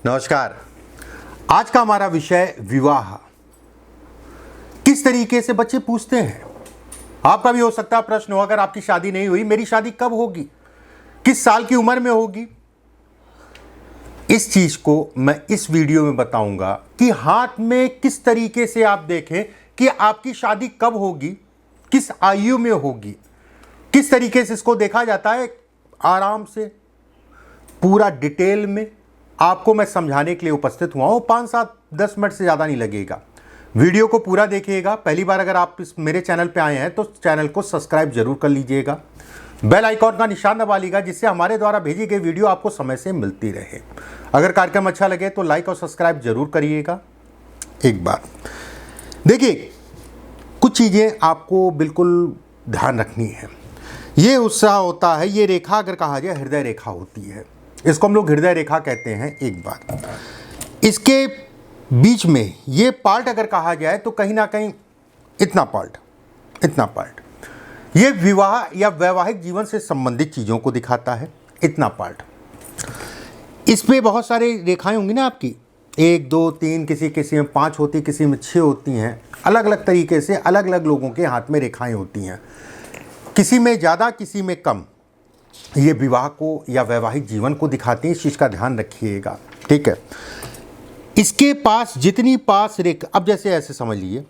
नमस्कार। आज का हमारा विषय विवाह। किस तरीके से बच्चे पूछते हैं। आपका भी हो सकता है प्रश्न हो, अगर आपकी शादी नहीं हुई, मेरी शादी कब होगी, किस साल की उम्र में होगी। इस चीज को मैं इस वीडियो में बताऊंगा कि हाथ में किस तरीके से आप देखें कि आपकी शादी कब होगी, किस आयु में होगी, किस तरीके से इसको देखा जाता है। आराम से पूरा डिटेल में आपको मैं समझाने के लिए उपस्थित हुआ हूं। 5-7-10 मिनट से ज़्यादा नहीं लगेगा। वीडियो को पूरा देखिएगा। पहली बार अगर आप मेरे चैनल पे आए हैं तो चैनल को सब्सक्राइब जरूर कर लीजिएगा। बेल आइकॉन का निशान दबा लीजिएगा, जिससे हमारे द्वारा भेजी गई वीडियो आपको समय से मिलती रहे। अगर कार्यक्रम अच्छा लगे तो लाइक और सब्सक्राइब जरूर करिएगा। एक बार देखिए, कुछ चीज़ें आपको बिल्कुल ध्यान रखनी है। ये उत्साह होता है, ये रेखा अगर कहा जाए हृदय रेखा होती है, इसको हम लोग हृदय रेखा कहते हैं। एक बात, इसके बीच में ये पार्ट अगर कहा जाए तो कहीं ना कहीं इतना पार्ट ये विवाह या वैवाहिक जीवन से संबंधित चीज़ों को दिखाता है। इतना पार्ट, इस पे बहुत सारे रेखाएं होंगी ना आपकी, 1 2 3, किसी में 5 होती, किसी में 6 होती हैं। अलग अलग तरीके से अलग अलग लोगों के हाथ में रेखाएं होती हैं, किसी में ज़्यादा किसी में कम। ये विवाह को या वैवाहिक जीवन को दिखाती है, इस चीज़ का ध्यान रखिएगा। ठीक है, इसके पास जितनी पास रेखा, अब जैसे ऐसे समझ लीजिए,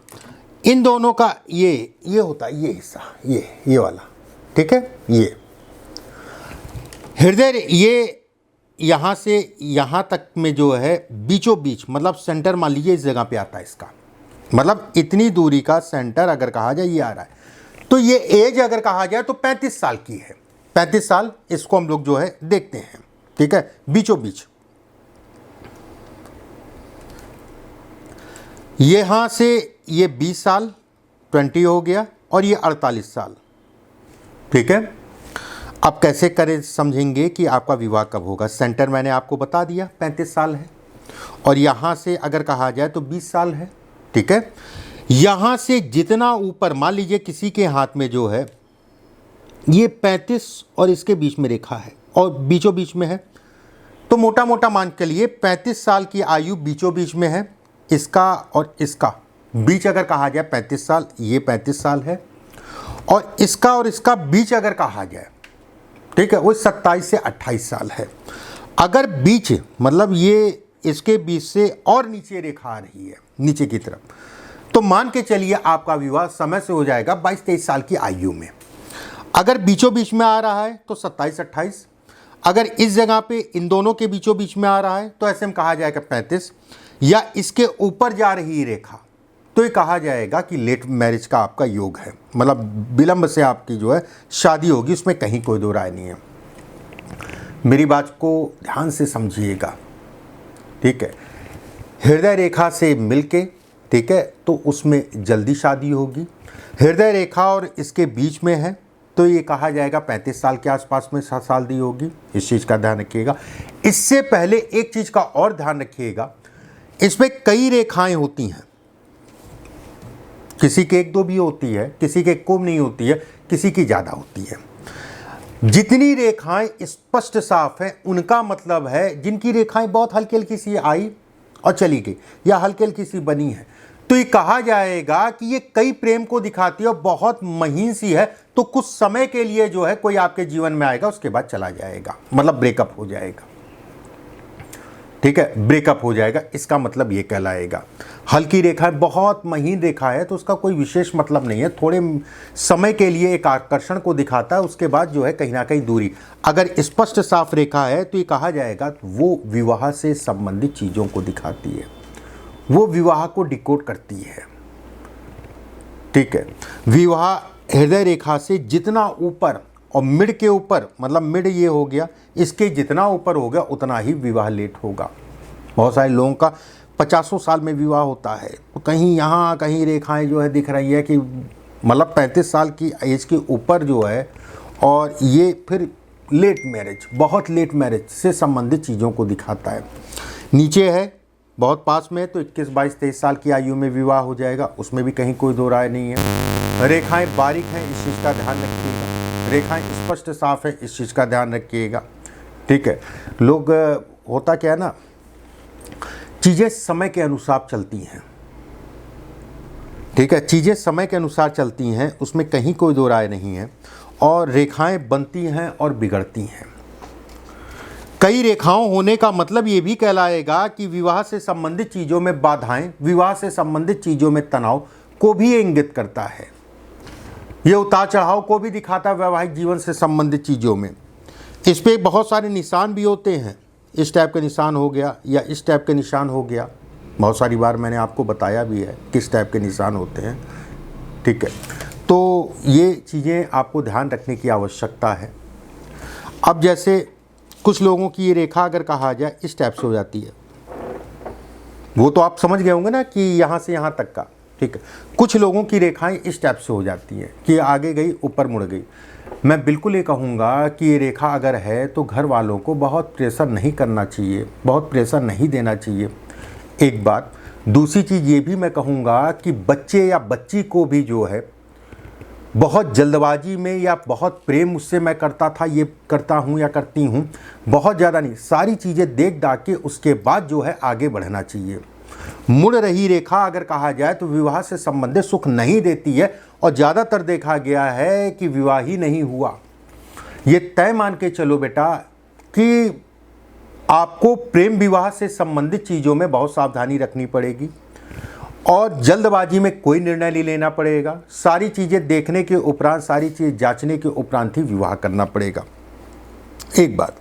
इन दोनों का ये होता है, ये हिस्सा, ये वाला, ठीक है, ये हृदय, ये यहाँ से यहाँ तक में जो है बीचों बीच, मतलब सेंटर मान लीजिए इस जगह पे आता है इसका, मतलब इतनी दूरी का सेंटर अगर कहा जाए ये आ रहा है, तो ये एज अगर कहा जाए तो 35 साल की है। 35 साल इसको हम लोग जो है देखते हैं। ठीक है, बीचों बीच यहां से ये 20 साल 20 हो गया, और ये 48 साल। ठीक है, अब कैसे करें समझेंगे कि आपका विवाह कब होगा। सेंटर मैंने आपको बता दिया 35 साल है, और यहां से अगर कहा जाए तो 20 साल है। ठीक है, यहां से जितना ऊपर, मान लीजिए किसी के हाथ में जो है ये 35 और इसके बीच में रेखा है और बीचों बीच में है, तो मोटा मोटा मान के लिए 35 साल की आयु बीचों बीच में है। इसका और इसका बीच अगर कहा जाए 35 साल, ये 35 साल है, और इसका और इसका बीच अगर कहा जाए, ठीक है, वो 27 से 28 साल है। अगर बीच मतलब ये इसके बीच से और नीचे रेखा आ रही है नीचे की तरफ, तो मान के चलिए आपका विवाह समय से हो जाएगा 22-23 साल की आयु में। अगर बीचों बीच में आ रहा है तो 27-28, अगर इस जगह पे इन दोनों के बीचों बीच में आ रहा है तो ऐसे में कहा जाएगा 35, या इसके ऊपर जा रही रेखा तो ये कहा जाएगा कि लेट मैरिज का आपका योग है, मतलब विलंब से आपकी जो है शादी होगी, उसमें कहीं कोई दो राय नहीं है। मेरी बात को ध्यान से समझिएगा। ठीक है, हृदय रेखा से मिलके, ठीक है, तो उसमें जल्दी शादी होगी। हृदय रेखा और इसके बीच में है तो ये कहा जाएगा 35 साल के आसपास में शादी होगी। इस चीज़ का ध्यान रखिएगा। इससे पहले एक चीज़ का और ध्यान रखिएगा, इसमें कई रेखाएं होती हैं, किसी के 1-2 भी होती है, किसी के खूब नहीं होती है, किसी की ज़्यादा होती है। जितनी रेखाएं स्पष्ट साफ हैं उनका मतलब है, जिनकी रेखाएं बहुत हल्की हल्की सी आई और चली गई या हल्की हल्की सी बनी है, तो ये कहा जाएगा कि ये कई प्रेम को दिखाती है और बहुत महीन सी है, तो कुछ समय के लिए जो है कोई आपके जीवन में आएगा, उसके बाद चला जाएगा, मतलब ब्रेकअप हो जाएगा। ठीक है, ब्रेकअप हो जाएगा, इसका मतलब ये कहलाएगा। हल्की रेखा है, बहुत महीन रेखा है, तो उसका कोई विशेष मतलब नहीं है, थोड़े समय के लिए एक आकर्षण को दिखाता है, उसके बाद जो है कहीं ना कहीं दूरी। अगर स्पष्ट साफ रेखा है तो ये कहा जाएगा वो विवाह से संबंधित चीज़ों को दिखाती है, वो विवाह को डिकोड करती है। ठीक है, विवाह हृदय रेखा से जितना ऊपर और मिड के ऊपर, मतलब मिड ये हो गया, इसके जितना ऊपर हो गया उतना ही विवाह लेट होगा। बहुत सारे लोगों का 50 साल में विवाह होता है, तो कहीं यहाँ कहीं रेखाएं जो है दिख रही है कि मतलब 35 साल की एज के ऊपर जो है, और ये फिर लेट मैरिज, बहुत लेट मैरिज से संबंधित चीज़ों को दिखाता है। नीचे है बहुत पास में, तो 21, 22, 23 साल की आयु में विवाह हो जाएगा, उसमें भी कहीं कोई दो राय नहीं है। रेखाएं बारीक हैं, इस चीज़ का ध्यान रखिएगा। रेखाएं स्पष्ट साफ है, इस चीज़ का ध्यान रखिएगा। ठीक है, लोग होता क्या है ना, चीज़ें समय के अनुसार चलती हैं, ठीक है, चीज़ें समय के अनुसार चलती हैं, उसमें कहीं कोई दो राय नहीं है। और रेखाएं बनती हैं और बिगड़ती हैं। कई रेखाओं होने का मतलब ये भी कहलाएगा कि विवाह से संबंधित चीज़ों में बाधाएं, विवाह से संबंधित चीज़ों में तनाव को भी इंगित करता है। ये उतार चढ़ाव को भी दिखाता है वैवाहिक जीवन से संबंधित चीज़ों में। इस पे बहुत सारे निशान भी होते हैं, इस टाइप के निशान हो गया या इस टाइप के निशान हो गया। बहुत सारी बार मैंने आपको बताया भी है किस टाइप के निशान होते हैं, ठीक है। तो ये चीज़ें आपको ध्यान रखने की आवश्यकता है। अब जैसे कुछ लोगों की ये रेखा अगर कहा जाए इस टाइप से हो जाती है, वो तो आप समझ गए होंगे ना कि यहाँ से यहाँ तक का, ठीक है। कुछ लोगों की रेखाएं इस टाइप से हो जाती हैं कि आगे गई ऊपर मुड़ गई। मैं बिल्कुल ये कहूँगा कि ये रेखा अगर है तो घर वालों को बहुत प्रेशर नहीं करना चाहिए, बहुत प्रेशर नहीं देना चाहिए, एक बात। दूसरी चीज़ ये भी मैं कहूँगा कि बच्चे या बच्ची को भी जो है बहुत जल्दबाजी में या बहुत प्रेम मुझसे मैं करता था, ये करता हूँ या करती हूँ, बहुत ज़्यादा नहीं, सारी चीज़ें देख दाख के उसके बाद जो है आगे बढ़ना चाहिए। मुड़ रही रेखा अगर कहा जाए तो विवाह से संबंधित सुख नहीं देती है और ज़्यादातर देखा गया है कि विवाह ही नहीं हुआ। ये तय मान के चलो बेटा कि आपको प्रेम विवाह से संबंधित चीज़ों में बहुत सावधानी रखनी पड़ेगी और जल्दबाजी में कोई निर्णय नहीं लेना पड़ेगा। सारी चीज़ें देखने के उपरांत, सारी चीज़ जांचने के उपरांत ही विवाह करना पड़ेगा, एक बात।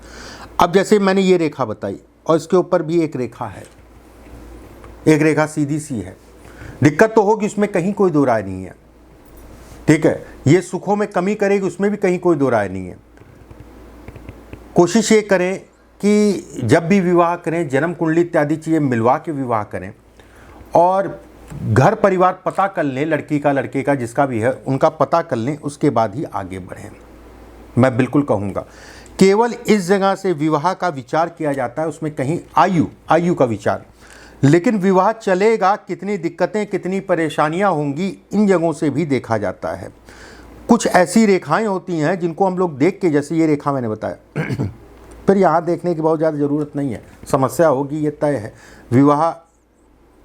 अब जैसे मैंने ये रेखा बताई और इसके ऊपर भी एक रेखा है, एक रेखा सीधी सी है, दिक्कत तो होगी, उसमें कहीं कोई दो राय नहीं है, ठीक है। ये सुखों में कमी करेगी, उसमें भी कहीं कोई दो राय नहीं है। कोशिश ये करें कि जब भी विवाह करें जन्म कुंडली इत्यादि चीज़ें मिलवा के विवाह करें और घर परिवार पता कर लें, लड़की का लड़के का जिसका भी है उनका पता कर लें, उसके बाद ही आगे बढ़ें। मैं बिल्कुल कहूँगा केवल इस जगह से विवाह का विचार किया जाता है, उसमें कहीं आयु का विचार, लेकिन विवाह चलेगा, कितनी दिक्कतें कितनी परेशानियां होंगी इन जगहों से भी देखा जाता है। कुछ ऐसी रेखाएं होती हैं जिनको हम लोग देख के, जैसे ये रेखा मैंने बताया फिर यहाँ देखने की बहुत ज़्यादा ज़रूरत नहीं है, समस्या होगी ये तय है। विवाह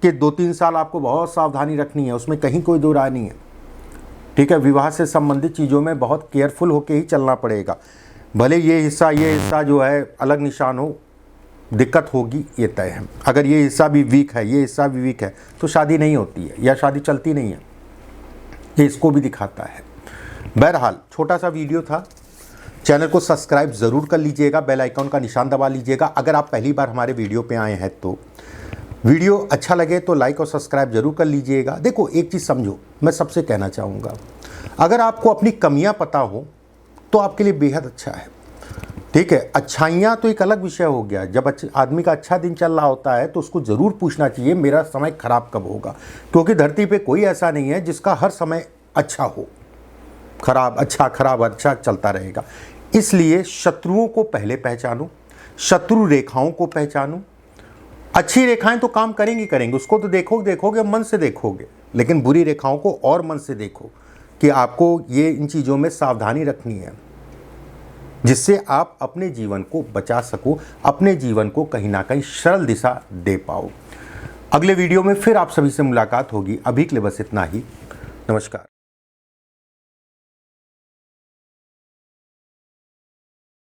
के 2-3 साल आपको बहुत सावधानी रखनी है, उसमें कहीं कोई दो राय नहीं है, ठीक है। विवाह से संबंधित चीज़ों में बहुत केयरफुल होकर ही चलना पड़ेगा। भले ये हिस्सा जो है अलग निशान हो, दिक्कत होगी ये तय है। अगर ये हिस्सा भी वीक है, ये हिस्सा भी वीक है तो शादी नहीं होती है या शादी चलती नहीं है, ये इसको भी दिखाता है। बहरहाल छोटा सा वीडियो था, चैनल को सब्सक्राइब ज़रूर कर लीजिएगा, बेल आइकॉन का निशान दबा लीजिएगा। अगर आप पहली बार हमारे वीडियो पे आए हैं तो वीडियो अच्छा लगे तो लाइक और सब्सक्राइब ज़रूर कर लीजिएगा। देखो एक चीज़ समझो, मैं सबसे कहना चाहूँगा, अगर आपको अपनी कमियाँ पता हो तो आपके लिए बेहद अच्छा है, ठीक है। अच्छाइयाँ तो एक अलग विषय हो गया, जब आदमी का अच्छा दिन चल रहा होता है तो उसको ज़रूर पूछना चाहिए मेरा समय खराब कब होगा, क्योंकि धरती पे कोई ऐसा नहीं है जिसका हर समय अच्छा हो, खराब अच्छा चलता रहेगा। इसलिए शत्रुओं को पहले पहचानो, शत्रु रेखाओं को पहचानो। अच्छी रेखाएं तो काम करेंगी, उसको तो देखोगे मन से देखोगे, लेकिन बुरी रेखाओं को और मन से देखो कि आपको ये इन चीज़ों में सावधानी रखनी है, जिससे आप अपने जीवन को बचा सको, अपने जीवन को कहीं ना कहीं सरल दिशा दे पाओ। अगले वीडियो में फिर आप सभी से मुलाकात होगी। अभी के लिए बस इतना ही। नमस्कार।